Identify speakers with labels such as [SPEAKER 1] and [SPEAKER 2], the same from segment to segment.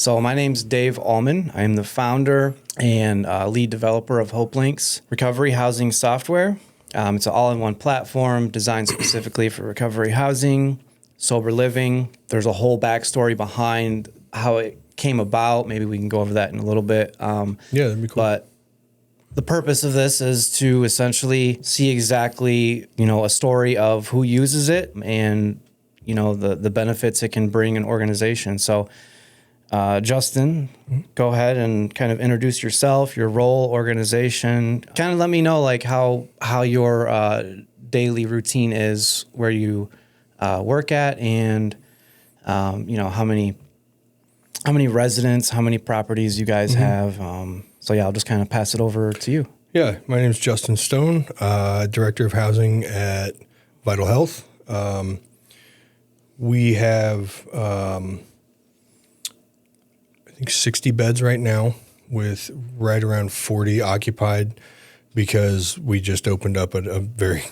[SPEAKER 1] So my name's Dave Allman. I am the founder and lead developer of HopeLinx recovery housing software. It's an all-in-one platform designed specifically for recovery housing, sober living. There's a whole backstory behind how it came about. Maybe we can go over that in a little bit.
[SPEAKER 2] Yeah, that'd be cool.
[SPEAKER 1] But the purpose of this is to essentially see exactly, a story of who uses it and, the benefits it can bring an organization. So, Justin, go ahead and kind of introduce yourself, your role, organization. Kind of let me know like how your daily routine is, where you work at, and how many residents, how many properties you guys have. So yeah, I'll just kind of pass it over to you.
[SPEAKER 2] Yeah, my name is Justin Stone, Director of Housing at Vital Health. We have, I think 60 beds right now with right around 40 occupied because we just opened up a very,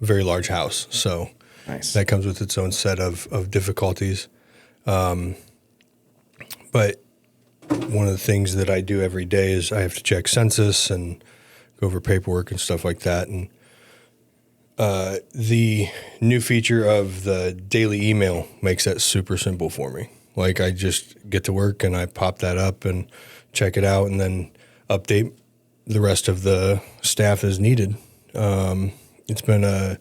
[SPEAKER 2] very large house. So
[SPEAKER 1] Nice.
[SPEAKER 2] That comes with its own set of difficulties. But one of the things that I do every day is I have to check census and go over paperwork and stuff like that. And the new feature of the daily email makes that super simple for me. Like I just get to work and I pop that up and check it out and then update the rest of the staff as needed. It's been a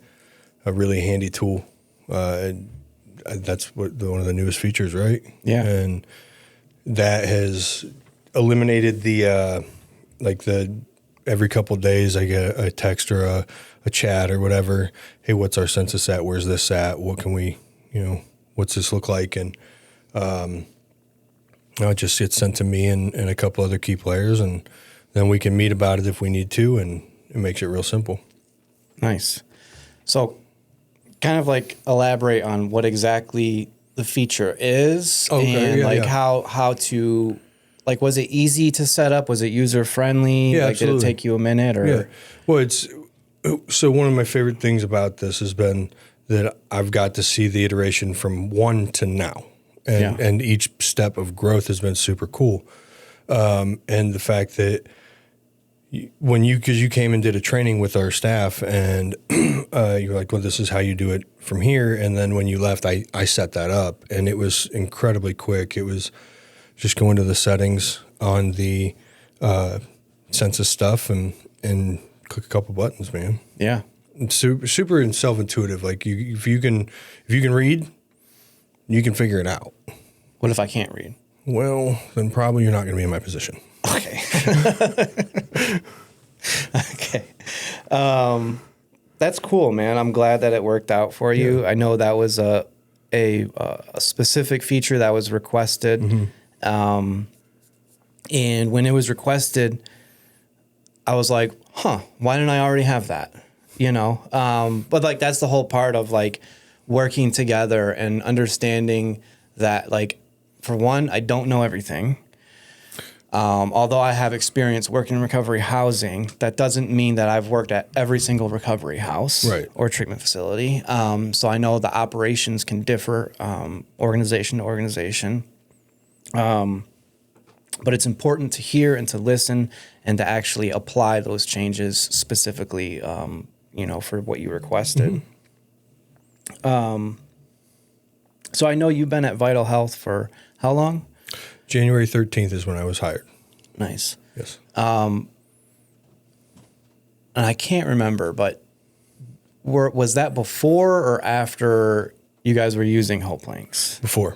[SPEAKER 2] really handy tool. That's one of the newest features, right?
[SPEAKER 1] Yeah.
[SPEAKER 2] And that has eliminated the every couple of days I get a text or a chat or whatever. Hey, what's our census at? Where's this at? What can we, what's this look like? And it just gets sent to me and a couple other key players, and then we can meet about it if we need to, and it makes it real simple.
[SPEAKER 1] Nice. So kind of like elaborate on what exactly the feature is how to, like, was it easy to set up? Was it user friendly?
[SPEAKER 2] Yeah,
[SPEAKER 1] like,
[SPEAKER 2] absolutely.
[SPEAKER 1] did it take you a minute or?
[SPEAKER 2] Yeah. Well, so one of my favorite things about this has been that I've got to see the iteration from one to now. And each step of growth has been super cool. And the fact that because you came and did a training with our staff and you're like, well, this is how you do it from here. And then when you left, I set that up and it was incredibly quick. It was just going to the settings on the census stuff and click a couple buttons, man.
[SPEAKER 1] Yeah.
[SPEAKER 2] It's super and self-intuitive. Like if you can read, you can figure it out.
[SPEAKER 1] What if I can't read?
[SPEAKER 2] Well, then probably you're not going to be in my position.
[SPEAKER 1] Okay. Okay. That's cool, man. I'm glad that it worked out for you.
[SPEAKER 2] Yeah.
[SPEAKER 1] I know that was a specific feature that was requested. Mm-hmm. And when it was requested, I was like, why didn't I already have that? But like, that's the whole part of like working together and understanding that, like, for one, I don't know everything. Although I have experience working in recovery housing, that doesn't mean that I've worked at every single recovery house or treatment facility. So I know the operations can differ organization to organization. But it's important to hear and to listen and to actually apply those changes specifically, for what you requested. Mm-hmm. So I know you've been at Vital Health for how long?
[SPEAKER 2] January 13th is when I was hired.
[SPEAKER 1] Nice.
[SPEAKER 2] Yes.
[SPEAKER 1] And I can't remember, but was that before or after you guys were using HopeLinx?
[SPEAKER 2] Before.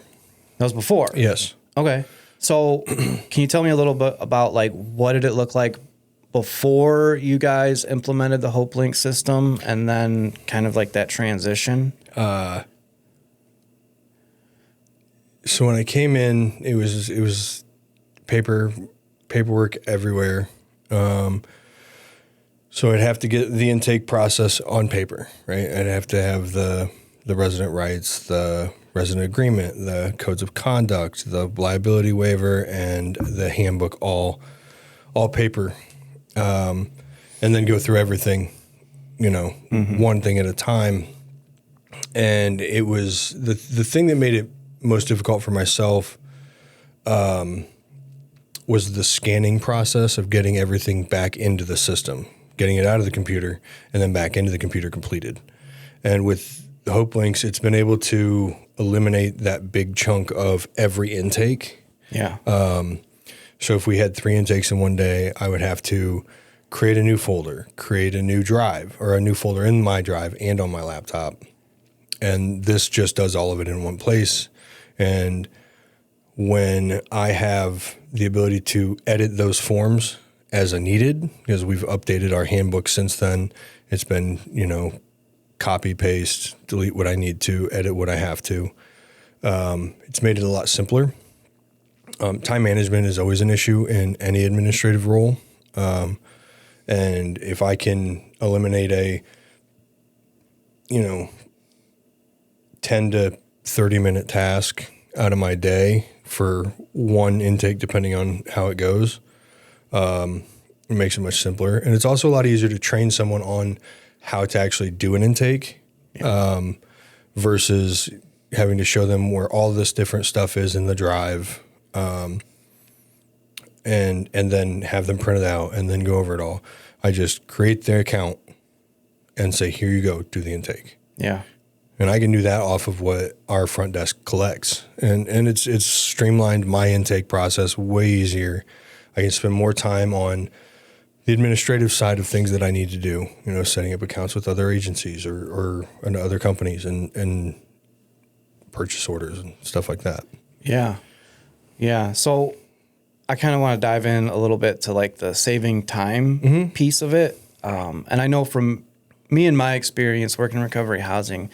[SPEAKER 1] That was before?
[SPEAKER 2] Yes.
[SPEAKER 1] Okay. So can you tell me a little bit about, like, what did it look like before you guys implemented the HopeLinx system and then kind of like that transition?
[SPEAKER 2] So when I came in, it was paperwork everywhere. So I'd have to get the intake process on paper, right? I'd have to have the resident rights, the resident agreement, the codes of conduct, the liability waiver, and the handbook all paper, and then go through everything, one thing at a time. And it was the thing that made it most difficult for myself was the scanning process of getting everything back into the system, getting it out of the computer and then back into the computer completed. And with HopeLinx, it's been able to eliminate that big chunk of every intake.
[SPEAKER 1] Yeah.
[SPEAKER 2] So if we had 3 intakes in one day, I would have to create a new folder, create a new drive, or a new folder in my drive and on my laptop. And this just does all of it in one place. And when I have the ability to edit those forms as a needed, because we've updated our handbook since then, it's been, copy, paste, delete what I need to, edit what I have to. It's made it a lot simpler. Time management is always an issue in any administrative role. And if I can eliminate a, 10 to 30 minute task out of my day for one intake, depending on how it goes, it makes it much simpler. And it's also a lot easier to train someone on how to actually do an intake, versus having to show them where all this different stuff is in the drive, and then have them print it out and then go over it all. I just create their account and say, here you go, do the intake.
[SPEAKER 1] Yeah.
[SPEAKER 2] And I can do that off of what our front desk collects. And it's streamlined my intake process way easier. I can spend more time on the administrative side of things that I need to do, setting up accounts with other agencies or other companies and purchase orders and stuff like that.
[SPEAKER 1] Yeah. Yeah. So I kind of want to dive in a little bit to like the saving time piece of it. And I know from me and my experience working in recovery housing,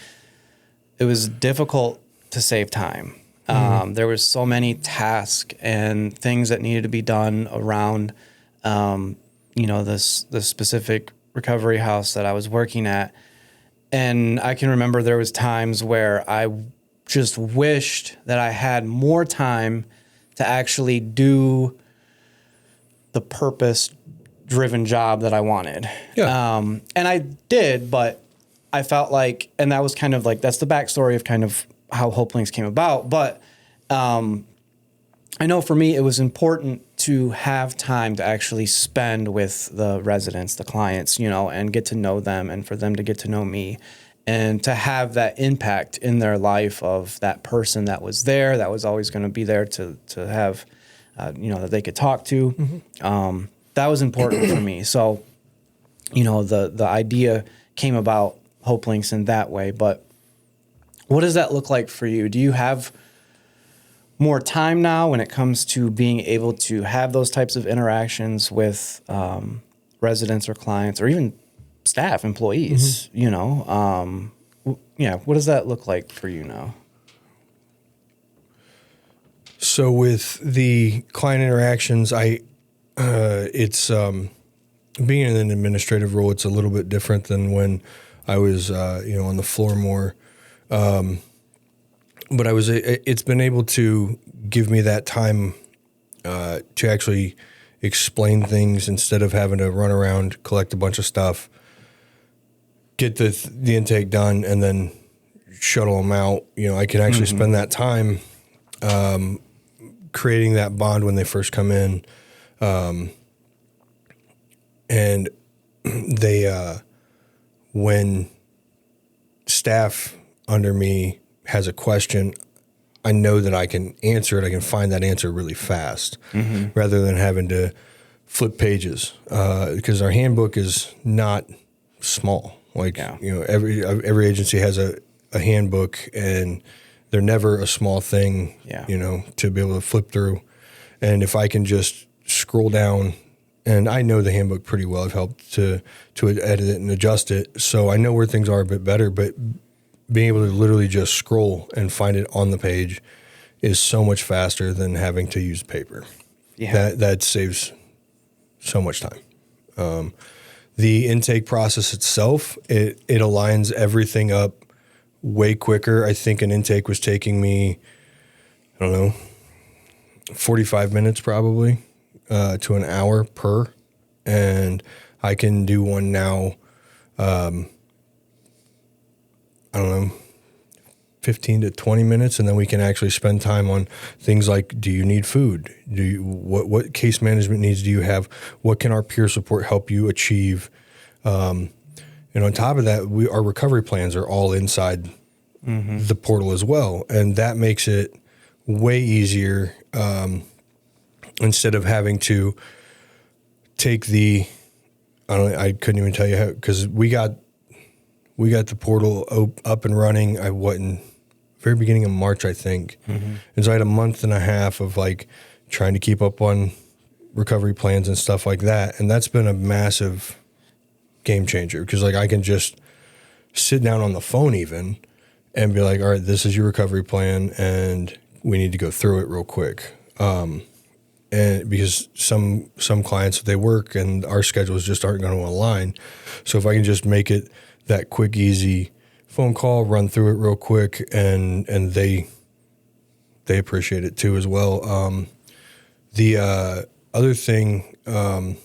[SPEAKER 1] it was difficult to save time. There was so many tasks and things that needed to be done around, this specific recovery house that I was working at. And I can remember there was times where I just wished that I had more time to actually do the purpose-driven job that I wanted.
[SPEAKER 2] Yeah.
[SPEAKER 1] And I did, but I felt like, and that was kind of like, that's the backstory of kind of how HopeLinx came about. But I know for me, it was important to have time to actually spend with the residents, the clients, and get to know them and for them to get to know me and to have that impact in their life of that person that was there, that was always going to be there to have, that they could talk to. That was important for me. So, the idea came about HopeLinx in that way. But what does that look like for you? Do you have more time now when it comes to being able to have those types of interactions with residents or clients or even staff, employees, what does that look like for you now?
[SPEAKER 2] So with the client interactions, it's being in an administrative role, it's a little bit different than when I was, on the floor more. But it's been able to give me that time to actually explain things instead of having to run around, collect a bunch of stuff, get the intake done, and then shuttle them out. I can actually spend that time creating that bond when they first come in. And they, when staff under me has a question, I know that I can answer it. I can find that answer really fast rather than having to flip pages. Because our handbook is not small. Every agency has a handbook and they're never a small thing, to be able to flip through. And if I can just scroll down, and I know the handbook pretty well, I've helped to edit it and adjust it. So I know where things are a bit better, but being able to literally just scroll and find it on the page is so much faster than having to use paper. Yeah. That saves so much time. The intake process itself, it aligns everything up way quicker. I think an intake was taking me, 45 minutes probably to an hour per. And I can do one now, 15 to 20 minutes, and then we can actually spend time on things like, do you need food? What case management needs do you have? What can our peer support help you achieve? And on top of that, our recovery plans are all inside the portal as well. And that makes it way easier, instead of having to take I couldn't even tell you how, because we got the portal up and running. In very beginning of March, I think. And so I had a month and a half of like trying to keep up on recovery plans and stuff like that. And that's been a massive game changer, because like I can just sit down on the phone even and be like, all right, this is your recovery plan and we need to go through it real quick. And because some clients, they work and our schedules just aren't going to align. So if I can just make it that quick, easy phone call, run through it real quick, and they appreciate it too as well. The other thing that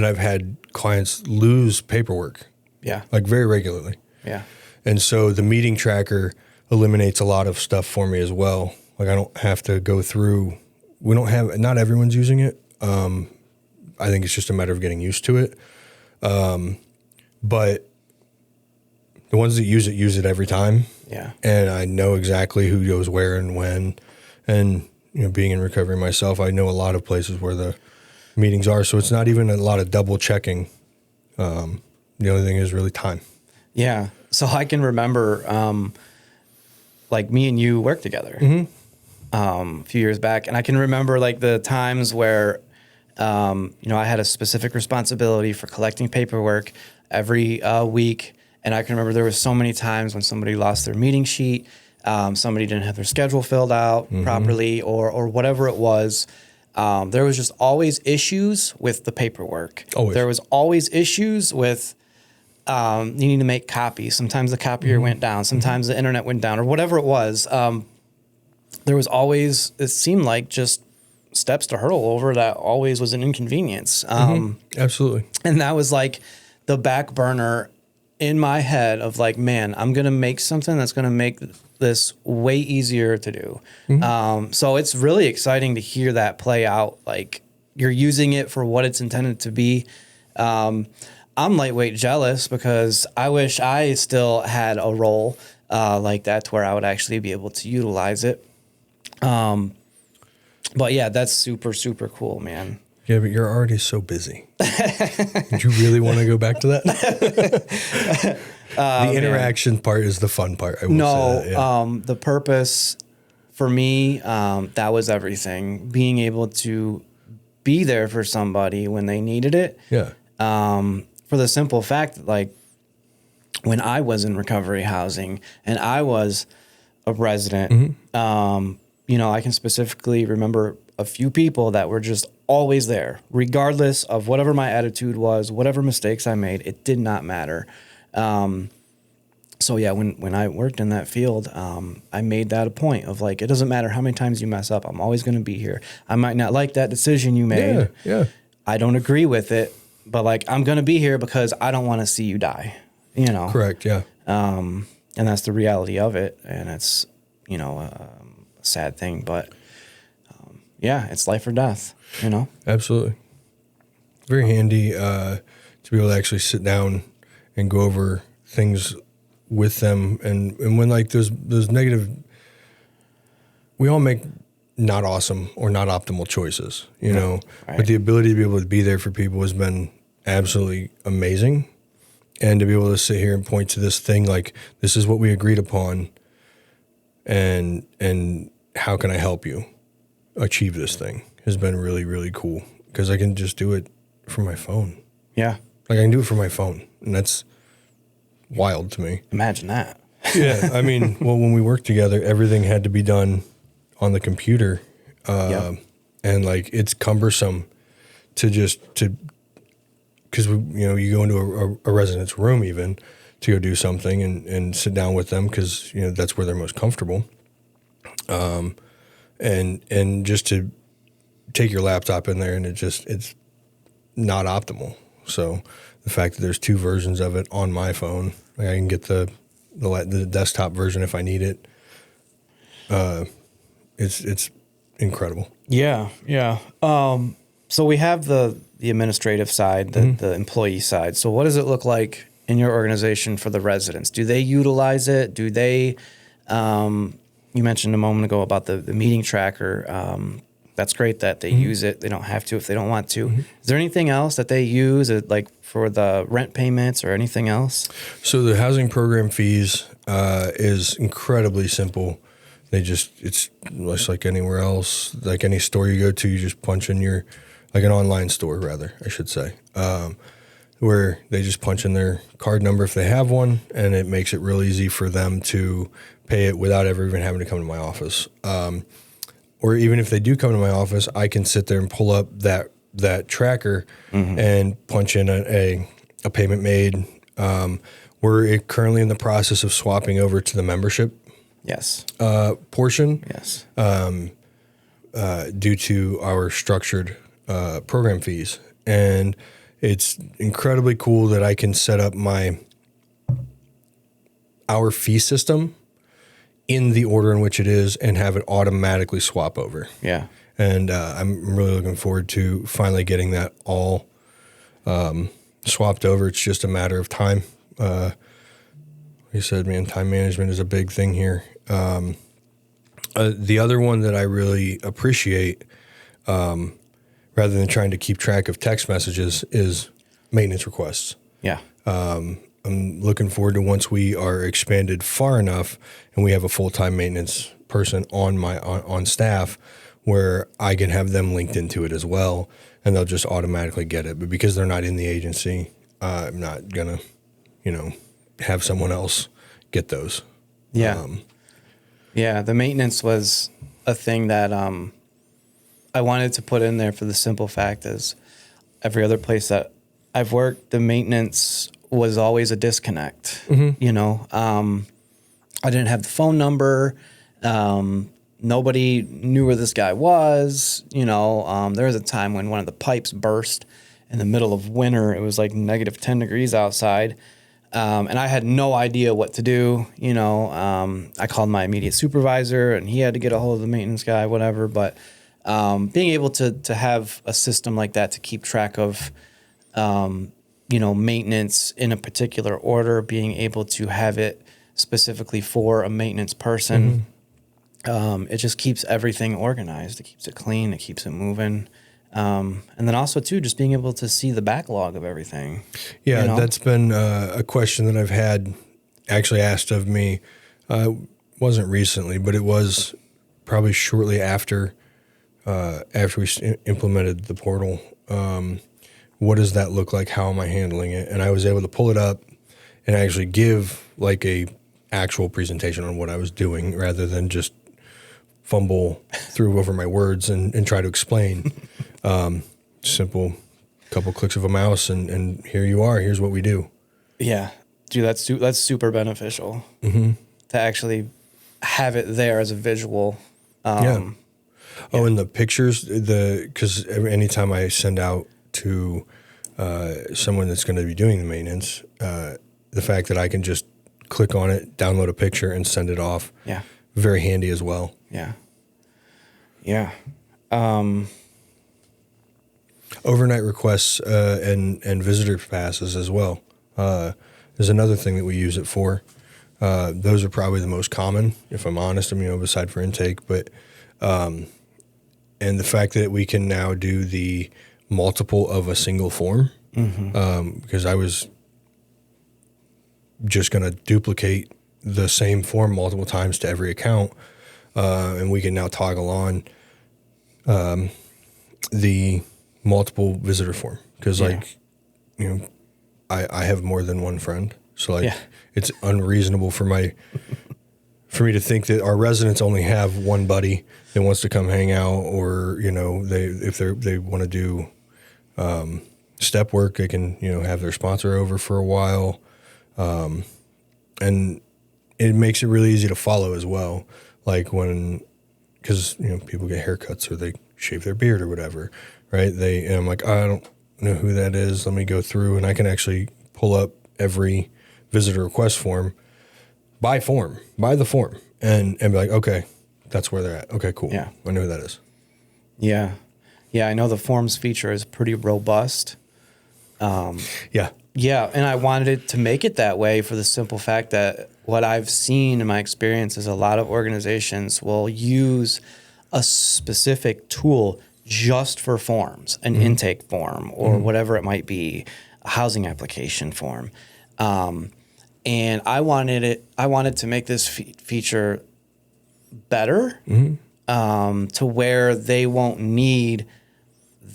[SPEAKER 2] I've had clients lose paperwork.
[SPEAKER 1] Yeah.
[SPEAKER 2] Like very regularly.
[SPEAKER 1] Yeah.
[SPEAKER 2] And so the meeting tracker eliminates a lot of stuff for me as well. Like I don't have to go through, not everyone's using it. I think it's just a matter of getting used to it. But the ones that use it every time.
[SPEAKER 1] Yeah.
[SPEAKER 2] And I know exactly who goes where and when. And, being in recovery myself, I know a lot of places where the meetings are. So it's not even a lot of double checking. The only thing is really time.
[SPEAKER 1] Yeah. So I can remember, like me and you worked together a few years back. And I can remember like the times where, I had a specific responsibility for collecting paperwork every week. And I can remember there was so many times when somebody lost their meeting sheet, somebody didn't have their schedule filled out properly, or whatever it was. There was just always issues with the paperwork. Always. There was always issues with needing to make copies. Sometimes the copier went down. Sometimes the internet went down, or whatever it was. There was always, it seemed like, just steps to hurdle over that always was an inconvenience.
[SPEAKER 2] Absolutely.
[SPEAKER 1] And that was like the back burner in my head of like, man, I'm going to make something that's going to make this way easier to do. So it's really exciting to hear that play out. Like you're using it for what it's intended to be. I'm lightweight jealous because I wish I still had a role like that to where I would actually be able to utilize it. But yeah, that's super, super cool, man.
[SPEAKER 2] Yeah, but you're already so busy. Would you really want to go back to that? The interaction part is the fun part. I will say that, yeah.
[SPEAKER 1] The purpose for me, that was everything. Being able to be there for somebody when they needed it. Yeah. For the simple fact that, like, when I was in recovery housing and I was a resident, I can specifically remember a few people that were just always there, regardless of whatever my attitude was, whatever mistakes I made, it did not matter. So yeah, when I worked in that field, I made that a point of like, it doesn't matter how many times you mess up, I'm always going to be here. I might not like that decision you made. Yeah. I don't agree with it, but like, I'm going to be here because I don't want to see you die, Correct. Yeah. And that's the reality of it. And it's, a sad thing, but yeah, it's life or death,
[SPEAKER 2] Absolutely. Very handy to be able to actually sit down and go over things with them. And when like those negative, we all make not awesome or not optimal choices, right. But the ability to be able to be there for people has been absolutely amazing. And to be able to sit here and point to this thing, like, this is what we agreed upon and how can I help you achieve this thing has been really, really cool because I can just do it from my phone. Yeah. Like I can do it from my phone, and that's wild to me.
[SPEAKER 1] Imagine that.
[SPEAKER 2] Yeah. I mean, well, when we worked together, everything had to be done on the computer. And like, it's cumbersome because you go into a resident's room even to go do something and sit down with them because, that's where they're most comfortable. And just to take your laptop in there and it's not optimal. So the fact that there's two versions of it on my phone, like I can get the the desktop version if I need it. It's incredible.
[SPEAKER 1] Yeah. So we have the administrative side, the employee side. So what does it look like in your organization for the residents? Do they utilize it? Do they, you mentioned a moment ago about the meeting tracker. That's great that they use it. They don't have to if they don't want to. Is there anything else that they use, like for the rent payments or anything else?
[SPEAKER 2] So the housing program fees is incredibly simple. It's just like anywhere else, like any store you go to, you just punch in like an online store rather, I should say, where they just punch in their card number if they have one, and it makes it real easy for them to pay it without ever even having to come to my office. Or even if they do come to my office, I can sit there and pull up that tracker and punch in a payment made. We're currently in the process of swapping over to the membership portion.
[SPEAKER 1] Yes.
[SPEAKER 2] Due to our structured program fees. And it's incredibly cool that I can set up our fee system in the order in which it is and have it automatically swap over.
[SPEAKER 1] Yeah.
[SPEAKER 2] And I'm really looking forward to finally getting that all swapped over. It's just a matter of time. Like you said, man, time management is a big thing here. The other one that I really appreciate, rather than trying to keep track of text messages, is maintenance requests.
[SPEAKER 1] Yeah.
[SPEAKER 2] I'm looking forward to once we are expanded far enough and we have a full-time maintenance person on staff where I can have them linked into it as well, and they'll just automatically get it. But because they're not in the agency, I'm not gonna, have someone else get those.
[SPEAKER 1] Yeah. The maintenance was a thing that I wanted to put in there for the simple fact is every other place that I've worked, the maintenance was always a disconnect. I didn't have the phone number. Nobody knew where this guy was. There was a time when one of the pipes burst in the middle of winter. It was like negative 10 degrees outside. And I had no idea what to do. I called my immediate supervisor and he had to get a hold of the maintenance guy, whatever. But being able to have a system like that to keep track of, maintenance in a particular order, being able to have it specifically for a maintenance person, it just keeps everything organized. It keeps it clean. It keeps it moving. And then also, too, just being able to see the backlog of everything.
[SPEAKER 2] Yeah, that's been a question that I've had actually asked of me. Wasn't recently, but it was probably shortly after we implemented the portal. What does that look like? How am I handling it? And I was able to pull it up and actually give like a actual presentation on what I was doing rather than just fumble through over my words and try to explain. Simple couple clicks of a mouse and here you are. Here's what we do.
[SPEAKER 1] Yeah. Dude, that's super beneficial to actually have it there as a visual.
[SPEAKER 2] And the pictures, because anytime I send out to someone that's going to be doing the maintenance, the fact that I can just click on it, download a picture, and send it off.
[SPEAKER 1] Yeah.
[SPEAKER 2] Very handy as well.
[SPEAKER 1] Yeah. Yeah.
[SPEAKER 2] Overnight requests and visitor passes as well is another thing that we use it for. Those are probably the most common, if I'm honest, aside for intake. But and the fact that we can now do the multiple of a single form, because I was just going to duplicate the same form multiple times to every account, and we can now toggle on the multiple visitor form because I have more than one friend, so it's unreasonable for me to think that our residents only have one buddy that wants to come hang out, or if they want to do step work, they can have their sponsor over for a while, and it makes it really easy to follow as well. Like because people get haircuts or they shave their beard or whatever, right? And I'm like, I don't know who that is. Let me go through, and I can actually pull up every visitor request form by the form, and be like, okay, that's where they're at. Okay, cool.
[SPEAKER 1] Yeah.
[SPEAKER 2] I know who that is.
[SPEAKER 1] Yeah. Yeah, I know the forms feature is pretty robust.
[SPEAKER 2] Yeah.
[SPEAKER 1] Yeah, and I wanted it to make it that way for the simple fact that what I've seen in my experience is a lot of organizations will use a specific tool just for forms, an intake form or whatever it might be, a housing application form. And I wanted to make this feature better to where they won't need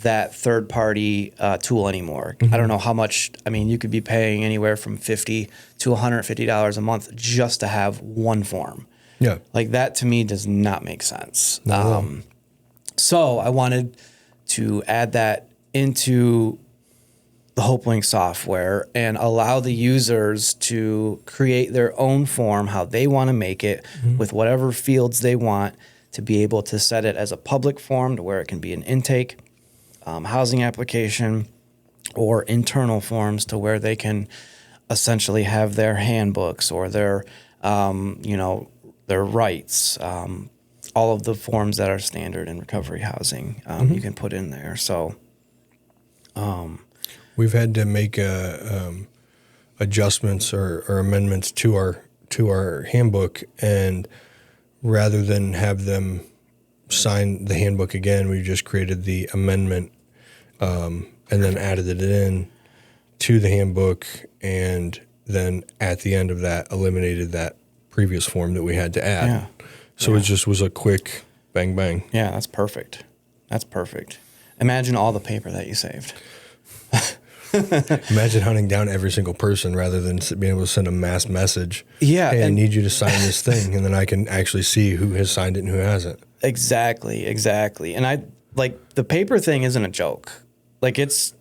[SPEAKER 1] that third-party tool anymore. I don't know how much. I mean, you could be paying anywhere from $50 to $150 a month just to have one form.
[SPEAKER 2] Yeah.
[SPEAKER 1] Like that to me does not make sense. So I wanted to add that into the HopeLinx software and allow the users to create their own form, how they want to make it with whatever fields they want, to be able to set it as a public form to where it can be an intake, housing application, or internal forms to where they can essentially have their handbooks or their, their rights, all of the forms that are standard in recovery housing, you can put in there. So,
[SPEAKER 2] we've had to make adjustments or amendments to our handbook, and rather than have them sign the handbook again, we just created the amendment and then added it in to the handbook, and then at the end of that eliminated that previous form that we had to add.
[SPEAKER 1] Yeah.
[SPEAKER 2] So it just was a quick bang bang.
[SPEAKER 1] Yeah, that's perfect. That's perfect. Imagine all the paper that you saved.
[SPEAKER 2] Imagine hunting down every single person rather than being able to send a mass message.
[SPEAKER 1] Yeah.
[SPEAKER 2] Hey, I need you to sign this thing. And then I can actually see who has signed it and who hasn't.
[SPEAKER 1] Exactly. And the paper thing isn't a joke. Like, it's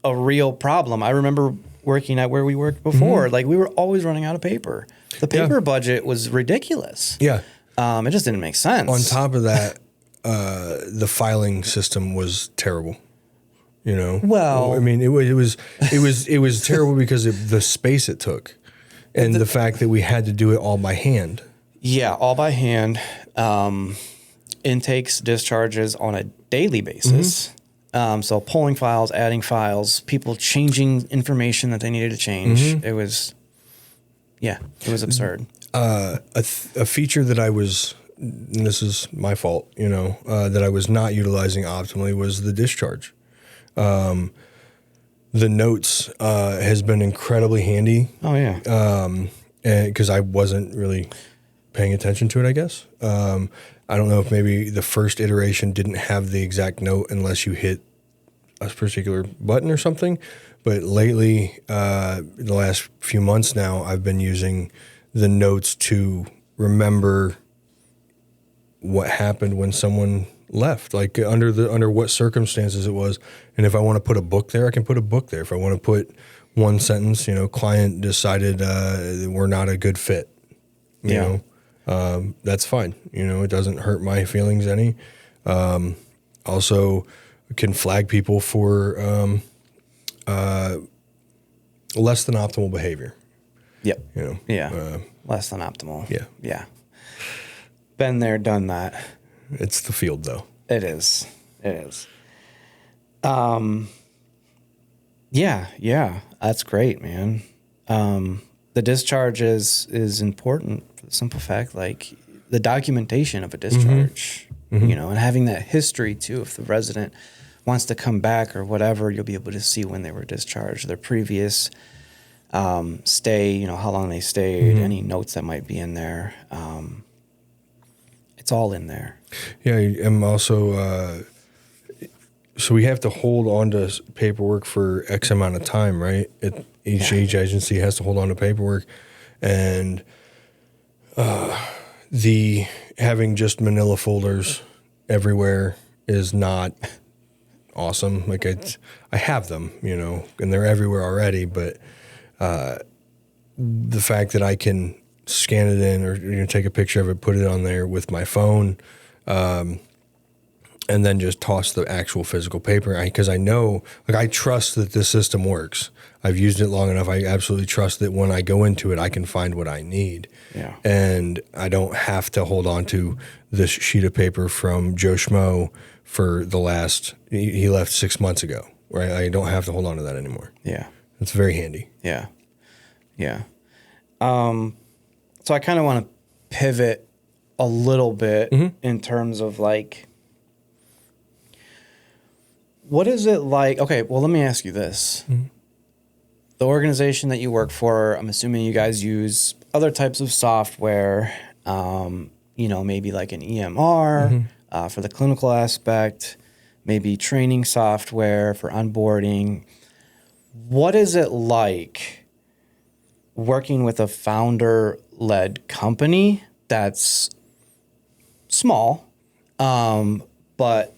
[SPEAKER 1] a real problem. I remember working at where we worked before. Like, we were always running out of paper. The paper budget was ridiculous.
[SPEAKER 2] Yeah.
[SPEAKER 1] It just didn't make sense.
[SPEAKER 2] On top of that, the filing system was terrible. You know,
[SPEAKER 1] well,
[SPEAKER 2] I mean, it was terrible because of the space it took, and the fact that we had to do it all by hand.
[SPEAKER 1] Yeah, all by hand. Intakes, discharges on a daily basis. So pulling files, adding files, people changing information that they needed to change. It was absurd.
[SPEAKER 2] A feature that and this is my fault, that I was not utilizing optimally was the discharge. The notes has been incredibly handy.
[SPEAKER 1] Oh yeah.
[SPEAKER 2] Because I wasn't really paying attention to it, I guess. I don't know if maybe the first iteration didn't have the exact note unless you hit a particular button or something. But lately, the last few months now, I've been using the notes to remember what happened when someone left, like under what circumstances it was. And if I want to put a book there, I can put a book there. If I want to put one sentence, client decided we're not a good fit, you know, that's fine. It doesn't hurt my feelings any. Also can flag people for less than optimal behavior.
[SPEAKER 1] Yep. Less than optimal.
[SPEAKER 2] Yeah.
[SPEAKER 1] Yeah. Been there, done that.
[SPEAKER 2] It's the field, though.
[SPEAKER 1] It is. Yeah. That's great, man. The discharge is important for the simple fact, like the documentation of a discharge, and having that history too. If the resident wants to come back or whatever, you'll be able to see when they were discharged, their previous stay, how long they stayed, any notes that might be in there. It's all in there.
[SPEAKER 2] Yeah, I'm also so we have to hold on to paperwork for X amount of time, right? Each agency has to hold on to paperwork, and the having just manila folders everywhere is not awesome. Like I have them, and they're everywhere already, but the fact that I can scan it in or take a picture of it, put it on there with my phone, and and then just toss the actual physical paper, because I know, like, I trust that this system works. I've used it long enough. I absolutely trust that when I go into it, I can find what I need.
[SPEAKER 1] Yeah.
[SPEAKER 2] And I don't have to hold on to this sheet of paper from Joe Schmo for the last, he left 6 months ago, right? I don't have to hold on to that anymore.
[SPEAKER 1] Yeah.
[SPEAKER 2] It's very handy.
[SPEAKER 1] Yeah. Yeah. So I kind of want to pivot a little bit in terms of like, what is it like? Okay, well, let me ask you this. The organization that you work for, I'm assuming you guys use other types of software, maybe like an EMR for the clinical aspect, maybe training software for onboarding. What is it like working with a founder-led company that's small, but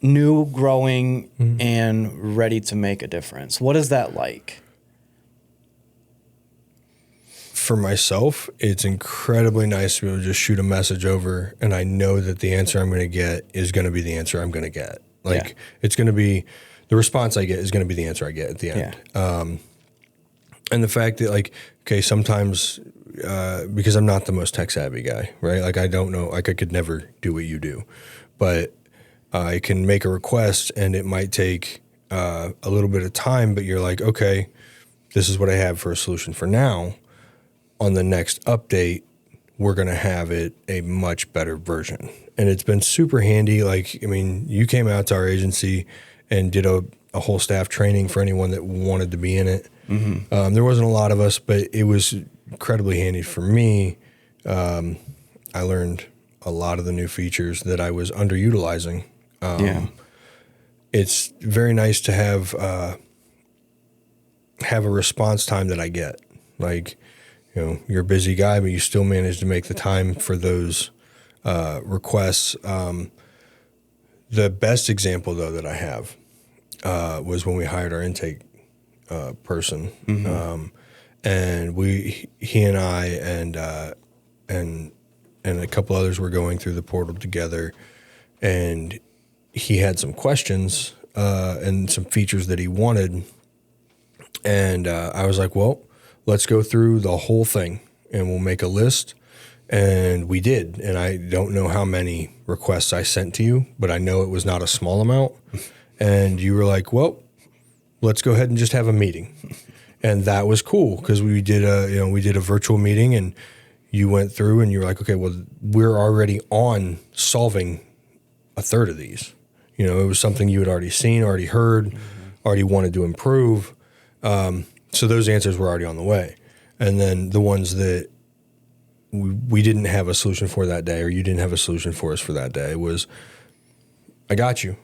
[SPEAKER 1] new, growing, and ready to make a difference? What is that like?
[SPEAKER 2] For myself, it's incredibly nice to be able to just shoot a message over, and I know that the answer I'm going to get is going to be the answer I'm going to get. Like, it's going to be, the response I get is going to be the answer I get at the end.
[SPEAKER 1] Yeah.
[SPEAKER 2] And the fact that, like, okay, sometimes, because I'm not the most tech savvy guy, right? Like, I don't know, like, I could never do what you do, but I can make a request and it might take a little bit of time, but you're like, okay, this is what I have for a solution for now. On the next update, we're going to have it a much better version. And it's been super handy. Like, I mean, you came out to our agency and did a whole staff training for anyone that wanted to be in it. There wasn't a lot of us, but it was incredibly handy for me. I learned a lot of the new features that I was underutilizing. It's very nice to have a response time that I get. Like, you're a busy guy, but you still manage to make the time for those requests. The best example, though, that I have was when we hired our intake person, and he and I and a couple others were going through the portal together, and he had some questions and some features that he wanted, and I was like, well, let's go through the whole thing and we'll make a list. And we did. And I don't know how many requests I sent to you, but I know it was not a small amount. And you were like, well, let's go ahead and just have a meeting. And that was cool because we did a virtual meeting, and you went through and you were like, okay, well, we're already on solving a third of these. It was something you had already seen, already heard, already wanted to improve. So those answers were already on the way. And then the ones that we didn't have a solution for that day, or you didn't have a solution for us for that day, was, I got you.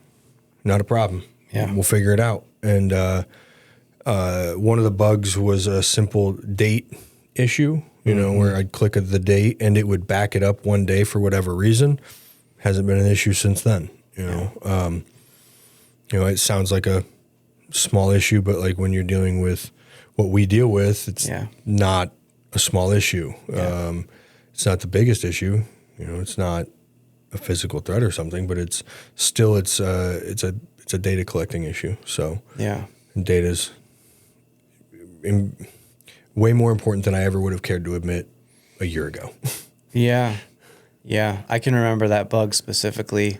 [SPEAKER 2] Not a problem.
[SPEAKER 1] Yeah.
[SPEAKER 2] We'll figure it out. And one of the bugs was a simple date issue, where I'd click the date and it would back it up one day for whatever reason. Hasn't been an issue since then. It sounds like a small issue, but like when you're dealing with what we deal with, it's not a small issue. It's not the biggest issue. It's not a physical threat or something, but it's still it's a data collecting issue. So data's way more important than I ever would have cared to admit a year ago.
[SPEAKER 1] Yeah, I can remember that bug specifically.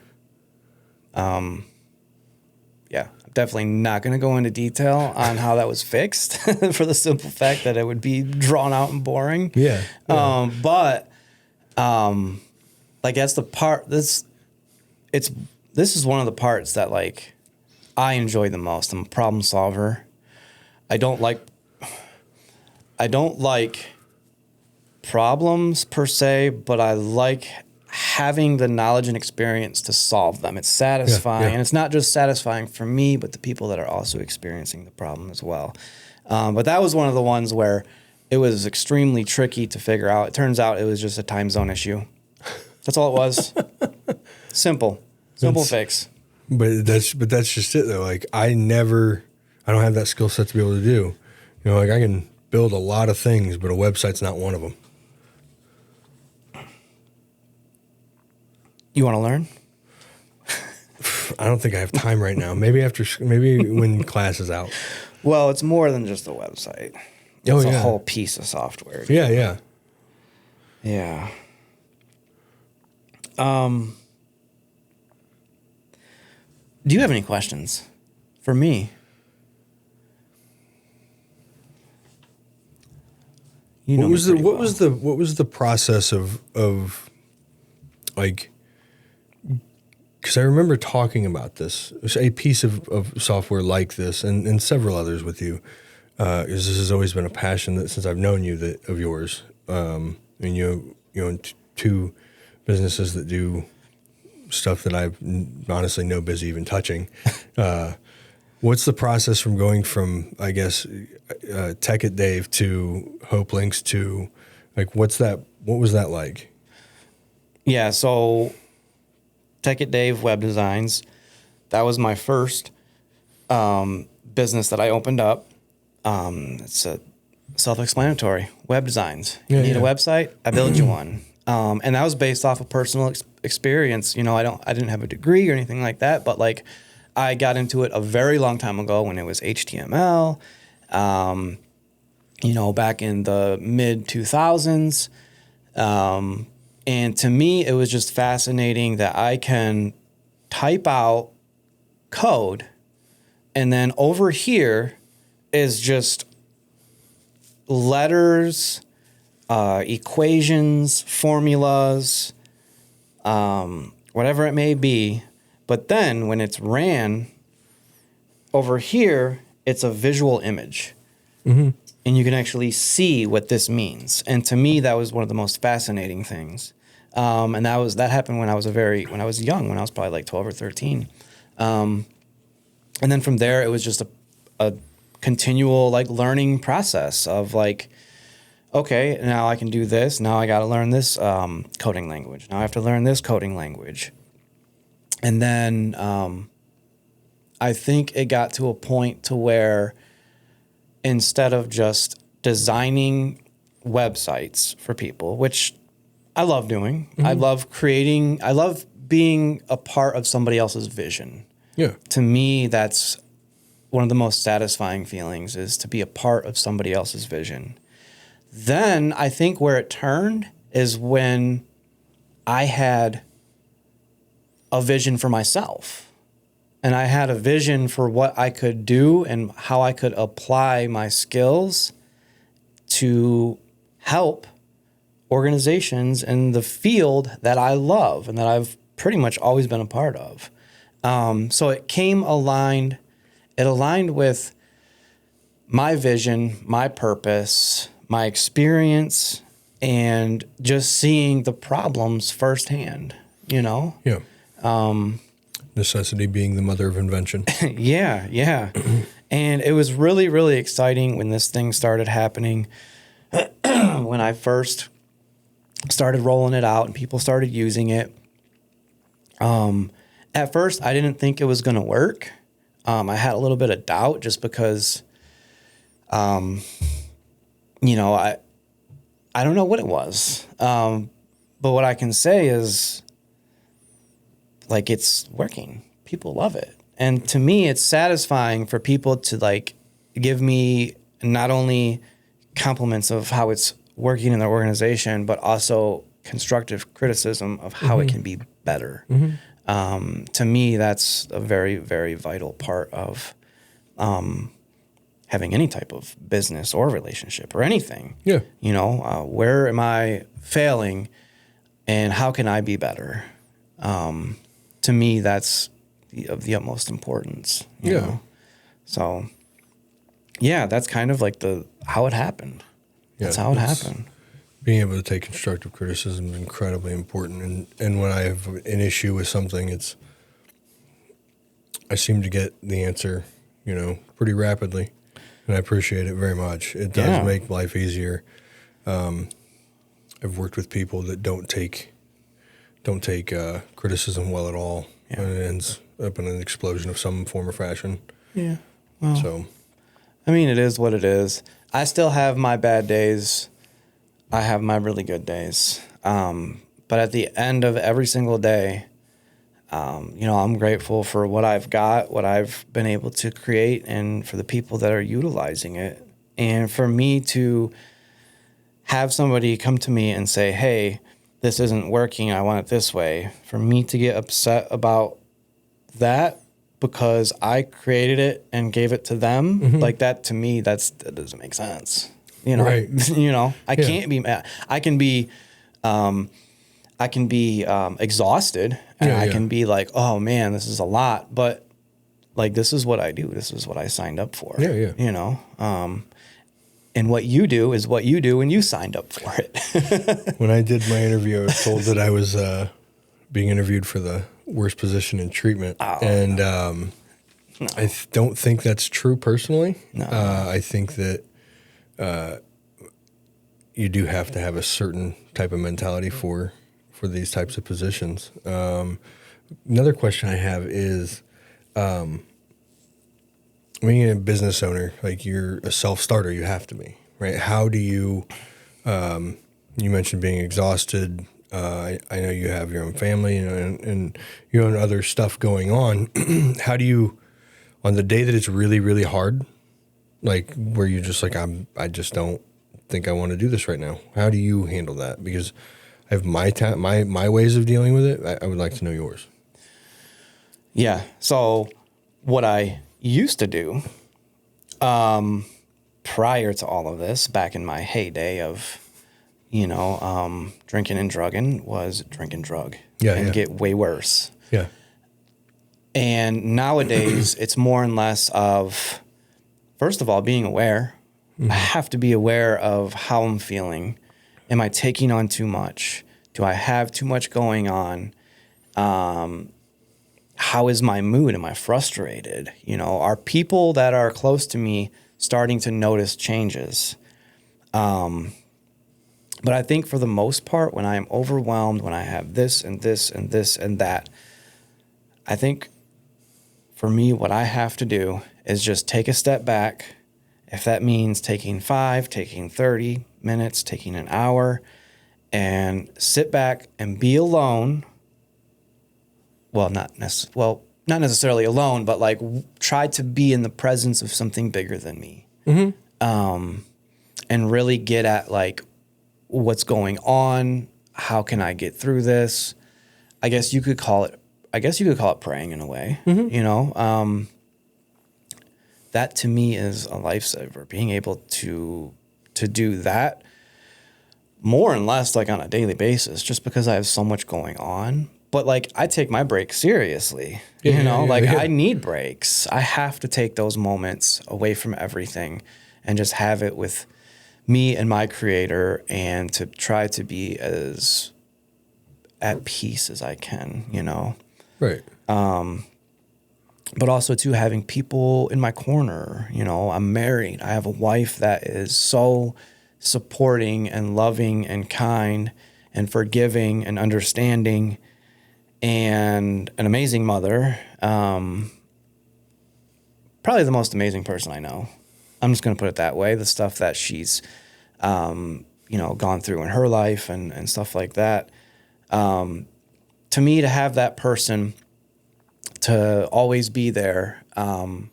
[SPEAKER 1] Definitely not going to go into detail on how that was fixed for the simple fact that it would be drawn out and boring.
[SPEAKER 2] Yeah.
[SPEAKER 1] But that's the part this is one of the parts that like I enjoy the most. I'm a problem solver. I don't like problems per se, but I like having the knowledge and experience to solve them. It's satisfying, and it's not just satisfying for me, but the people that are also experiencing the problem as well. But that was one of the ones where it was extremely tricky to figure out. It turns out it was just a time zone issue. That's all it was. Simple fix.
[SPEAKER 2] But that's just it though. Like I don't have that skill set to be able to do. Like I can build a lot of things, but a website's not one of them.
[SPEAKER 1] You want to learn?
[SPEAKER 2] I don't think I have time right now. Maybe when class is out.
[SPEAKER 1] Well, it's more than just a website. It's a whole piece of software.
[SPEAKER 2] Yeah.
[SPEAKER 1] Yeah. Do you have any questions for me?
[SPEAKER 2] What was the process of like, because I remember talking about this, a piece of software like this and several others with you, because this has always been a passion that since I've known you of yours. I mean, you own two businesses that do stuff that I've honestly no business even touching. What's the process from going from, I guess, TechitDave to HopeLinx to, like, what was that like?
[SPEAKER 1] Yeah, so TechitDave Web Designs, that was my first business that I opened up. It's a self-explanatory, web designs. You need a website, I build you one. And that was based off of personal experience. You know, I didn't have a degree or anything like that, but like I got into it a very long time ago when it was HTML, you know, back in the mid 2000s. And to me, it was just fascinating that I can type out code and then over here is just letters, equations, formulas, whatever it may be. But then when it's ran over here, it's a visual image. Mm-hmm. And you can actually see what this means. And to me, that was one of the most fascinating things. And that happened when I was young, when I was probably like 12 or 13. And then from there, it was just a continual like learning process of like, okay, now I can do this. Now I got to learn this coding language. Now I have to learn this coding language. And then I think it got to a point to where instead of just designing websites for people, which I love doing, mm-hmm. I love being a part of somebody else's vision. Yeah. To me, that's one of the most satisfying feelings, is to be a part of somebody else's vision. Then I think where it turned is when I had a vision for myself. And I had a vision for what I could do and how I could apply my skills to help organizations in the field that I love and that I've pretty much always been a part of. So it aligned with my vision, my purpose, my experience, and just seeing the problems firsthand, you know?
[SPEAKER 2] Yeah. Necessity being the mother of invention.
[SPEAKER 1] Yeah. And it was really, really exciting when this thing started happening. When I first started rolling it out and people started using it. At first, I didn't think it was going to work. I had a little bit of doubt just because, you know, I don't know what it was. But what I can say is, like, it's working. People love it. And to me, it's satisfying for people to like give me not only compliments of how it's working in their organization, but also constructive criticism of how mm-hmm. it can be better. Mm-hmm. To me, that's a very, very vital part of having any type of business or relationship or anything. Yeah. You know, where am I failing and how can I be better? To me, that's of the utmost importance. You know? So, yeah, that's kind of like how it happened. That's how it happened.
[SPEAKER 2] Being able to take constructive criticism is incredibly important. And when I have an issue with something, I seem to get the answer, you know, pretty rapidly. And I appreciate it very much. It does make life easier. I've worked with people that don't take criticism well at all, and it ends up in an explosion of some form or fashion.
[SPEAKER 1] Yeah. Well, so, I mean, it is what it is. I still have my bad days. I have my really good days. But at the end of every single day, I'm grateful for what I've got, what I've been able to create, and for the people that are utilizing it. And for me to have somebody come to me and say, hey, this isn't working, I want it this way, for me to get upset about that because I created it and gave it to them, like that, to me, that doesn't make sense.
[SPEAKER 2] Right.
[SPEAKER 1] I can't be mad. I can be exhausted, and I can be like, oh man, this is a lot, but like, this is what I do. This is what I signed up for. And what you do is what you do, and you signed up for it.
[SPEAKER 2] When I did my interview, I was told that I was being interviewed for the worst position in treatment. No. I don't think that's true personally. No. I think that you do have to have a certain type of mentality for these types of positions. Another question I have is, when you're a business owner, like you're a self-starter, you have to be, right? How do you, you mentioned being exhausted. I know you have your own family and your own other stuff going on. How do you, on the day that it's really, really hard, like where you're just like, I just don't think I want to do this right now. How do you handle that? Because I have my ways of dealing with it. I would like to know yours.
[SPEAKER 1] Yeah. So what I used to do prior to all of this, back in my heyday of, drinking and drugging, was drink and drug and get way worse.
[SPEAKER 2] Yeah.
[SPEAKER 1] And nowadays it's more and less of, first of all, being aware. I have to be aware of how I'm feeling. Am I taking on too much? Do I have too much going on? How is my mood? Am I frustrated? Are people that are close to me starting to notice changes? But I think for the most part, when I am overwhelmed, when I have this and this and this and that, I think for me, what I have to do is just take a step back. If that means taking 5, taking 30 minutes, taking an hour, and sit back and be alone. Well, not necessarily alone, but like try to be in the presence of something bigger than me. And really get at like what's going on. How can I get through this? I guess you could call it praying in a way, that to me is a lifesaver, being able to do that more and less like on a daily basis, just because I have so much going on. But like, I take my breaks seriously, I need breaks. I have to take those moments away from everything and just have it with me and my creator, and to try to be as at peace as I can,
[SPEAKER 2] Right.
[SPEAKER 1] But also too, having people in my corner. I'm married. I have a wife that is so supporting and loving and kind and forgiving and understanding, and an amazing mother. Probably the most amazing person I know. I'm just going to put it that way. The stuff that she's, gone through in her life and stuff like that. To me, to have that person to always be there, to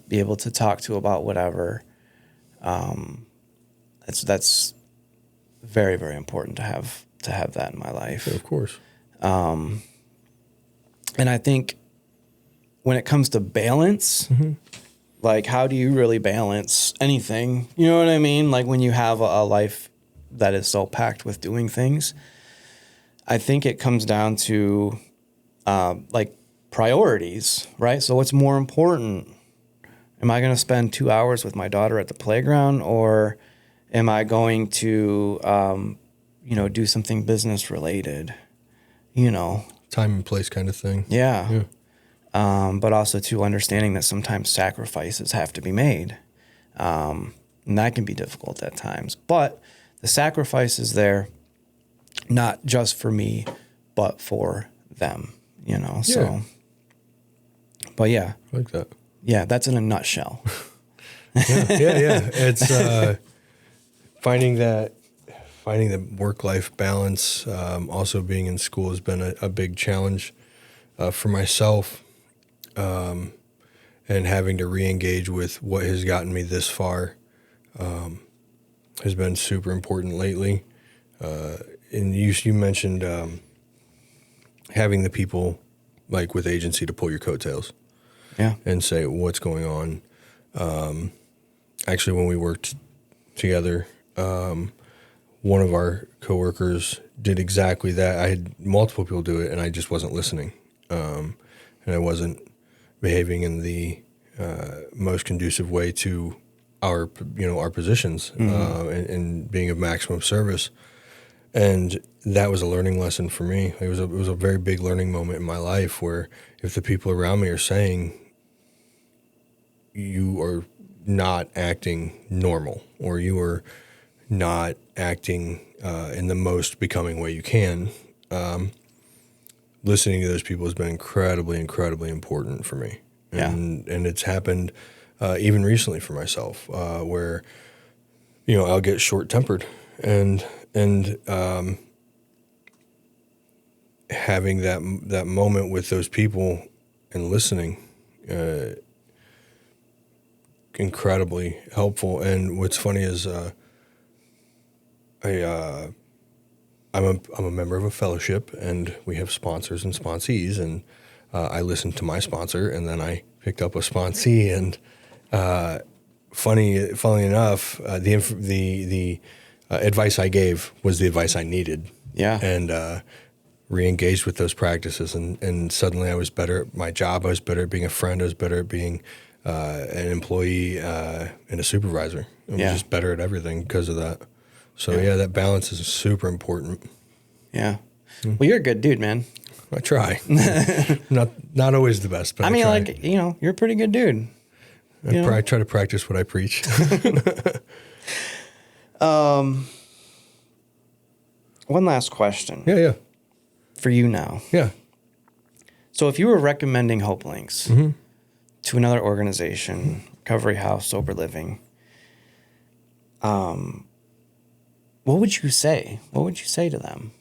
[SPEAKER 1] be able to talk to about whatever, that's very, very important to have that in my life.
[SPEAKER 2] Yeah, of course.
[SPEAKER 1] And I think when it comes to balance, like, how do you really balance anything? You know what I mean? Like, when you have a life that is so packed with doing things, I think it comes down to like priorities, right? So what's more important? Am I going to spend 2 hours with my daughter at the playground, or am I going to, do something business related?
[SPEAKER 2] Time and place kind of thing.
[SPEAKER 1] Yeah. But also too, understanding that sometimes sacrifices have to be made. And that can be difficult at times, but the sacrifice is there, not just for me, but for them, so, but yeah.
[SPEAKER 2] I like that.
[SPEAKER 1] Yeah. That's in a nutshell.
[SPEAKER 2] Yeah. It's, finding the work-life balance, also being in school has been a big challenge. for myself, and having to re-engage with what has gotten me this far has been super important lately. And you mentioned having the people like with agency to pull your coattails, and say what's going on. Actually, when we worked together, one of our coworkers did exactly that. I had multiple people do it, and I just wasn't listening, and I wasn't behaving in the most conducive way to our positions, and being of maximum service. And that was a learning lesson for me. It was a very big learning moment in my life where if the people around me are saying you are not acting normal or you are not acting in the most becoming way you can, listening to those people has been incredibly, incredibly important for me. And it's happened even recently for myself, where I'll get short-tempered and having that moment with those people and listening, incredibly helpful. And what's funny is I'm a member of a fellowship, and we have sponsors and sponsees, and I listened to my sponsor, and then I picked up a sponsee, and funnily enough, the advice I gave was the advice I needed. And re-engaged with those practices, and suddenly I was better at my job. I was better at being a friend. I was better at being an employee and a supervisor. I was just better at everything because of that. So that balance is super important.
[SPEAKER 1] Yeah. Well, you're a good dude, man.
[SPEAKER 2] I try. not always the best, but I
[SPEAKER 1] mean,
[SPEAKER 2] try.
[SPEAKER 1] You're a pretty good dude.
[SPEAKER 2] I try to practice what I preach.
[SPEAKER 1] One last question.
[SPEAKER 2] Yeah.
[SPEAKER 1] For you now.
[SPEAKER 2] Yeah.
[SPEAKER 1] So if you were recommending HopeLinx to another organization, recovery house, sober living, what would you say? What would you say to them?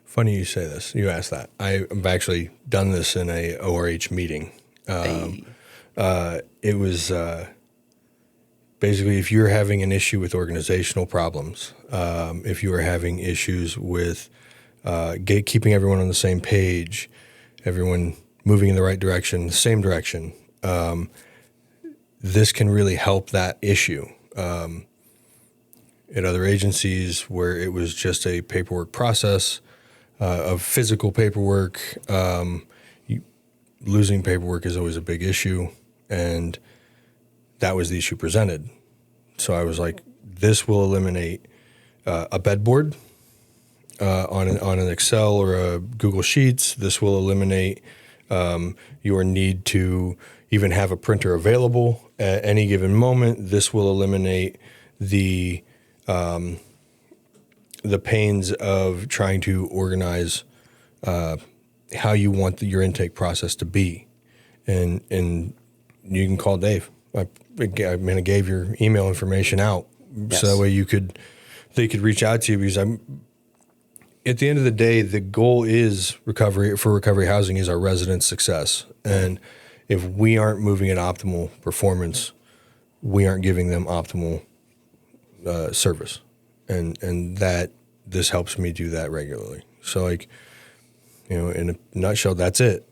[SPEAKER 2] Funny you say this. You asked that. I've actually done this in a ORH meeting. It was basically if you're having an issue with organizational problems, if you are having issues with keeping everyone on the same page, everyone moving in the right direction, the same direction, this can really help that issue. At other agencies where it was just a paperwork process, of physical paperwork, losing paperwork is always a big issue, and that was the issue presented. So I was like, this will eliminate a bedboard on an Excel or a Google Sheets. This will eliminate your need to even have a printer available at any given moment. This will eliminate the pains of trying to organize how you want your intake process to be. And you can call Dave. I gave your email information out, so that way they could reach out to you, because at the end of the day, the goal is recovery housing is our residents' success. And if we aren't moving at optimal performance, we aren't giving them optimal service. And that this helps me do that regularly. So in a nutshell, that's it.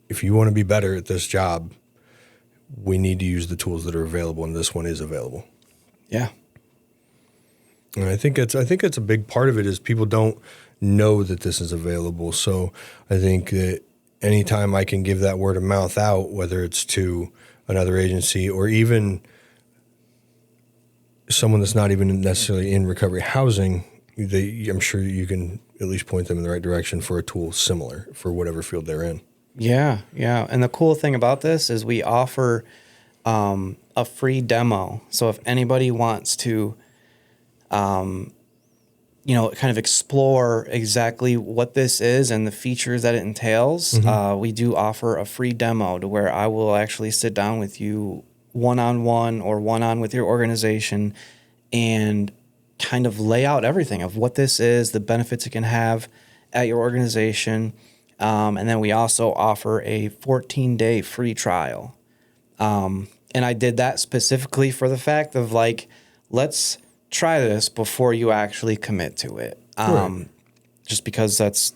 [SPEAKER 2] If you want to be better at this job, we need to use the tools that are available, and this one is available.
[SPEAKER 1] Yeah.
[SPEAKER 2] And I think it's a big part of it is people don't know that this is available. So I think that anytime I can give that word of mouth out, whether it's to another agency or even someone that's not even necessarily in recovery housing, I'm sure you can at least point them in the right direction for a tool similar for whatever field they're in. Yeah.
[SPEAKER 1] And the cool thing about this is we offer a free demo. So if anybody wants to, kind of explore exactly what this is and the features that it entails, we do offer a free demo to where I will actually sit down with you one-on-one or one-on with your organization and kind of lay out everything of what this is, the benefits it can have at your organization. And then we also offer a 14-day free trial. And I did that specifically for the fact of like, let's try this before you actually commit to it. Just because that's,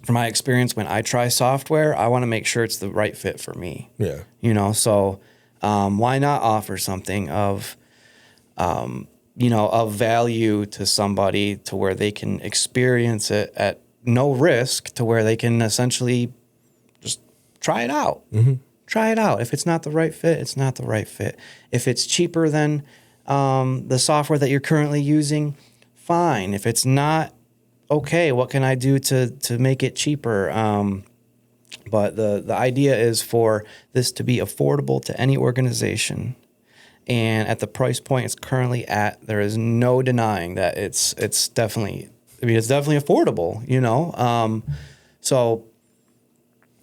[SPEAKER 1] from my experience, when I try software, I want to make sure it's the right fit for me.
[SPEAKER 2] Yeah.
[SPEAKER 1] You know, so why not offer something of, of value to somebody to where they can experience it at no risk, to where they can essentially just try it out. Try it out. If it's not the right fit, it's not the right fit. If it's cheaper than the software that you're currently using, fine. If it's not, okay, what can I do to make it cheaper? But the idea is for this to be affordable to any organization. And at the price point it's currently at, there is no denying that it's definitely, it's definitely affordable, you know? So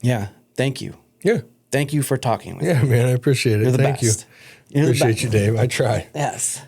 [SPEAKER 1] yeah, thank you.
[SPEAKER 2] Yeah.
[SPEAKER 1] Thank you for talking with me.
[SPEAKER 2] Yeah, man, I appreciate it.
[SPEAKER 1] You're the
[SPEAKER 2] Thank
[SPEAKER 1] best.
[SPEAKER 2] you. Appreciate you, Dave. I try.
[SPEAKER 1] Yes.